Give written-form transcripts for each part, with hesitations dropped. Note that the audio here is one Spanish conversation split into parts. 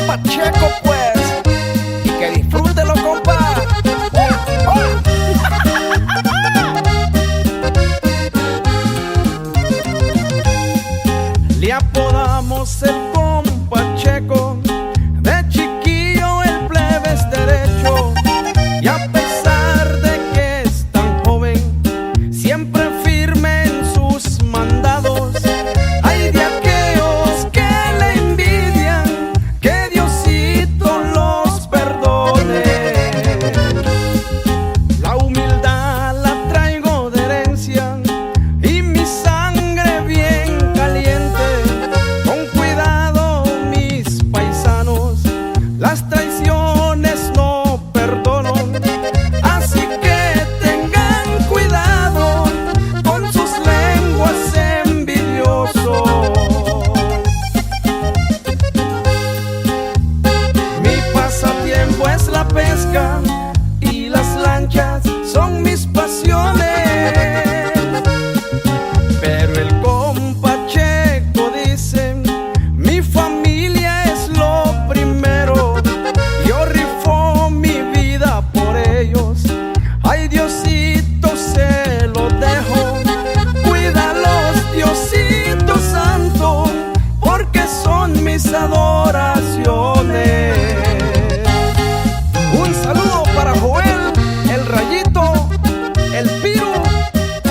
Pacheco, pues, y que disfrútelo, compa. Le apodamos el compa Checo, de chiquillo el plebe es derecho, y a pesar de que es tan joven, siempre firme en sus mandados. Hay de aquellos que le envidian, que Diosito los perdone. La humildad la traigo de herencia y mi sangre bien caliente. Con cuidado, mis paisanos, las traiciones no perdono. Así que tengan cuidado con sus lenguas envidiosos. Mi pasatiempo es la pesca y las lanchas son mis pasiones. Pero el compa Checo dice: mi familia es lo primero. Yo rifo mi vida por ellos. Ay, Diosito, se lo dejo. Cuídalos, Diosito Santo, porque son mis adoraciones. Un saludo para Joel, el Rayito, el Piro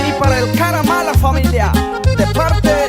y para el Caramala, familia, de parte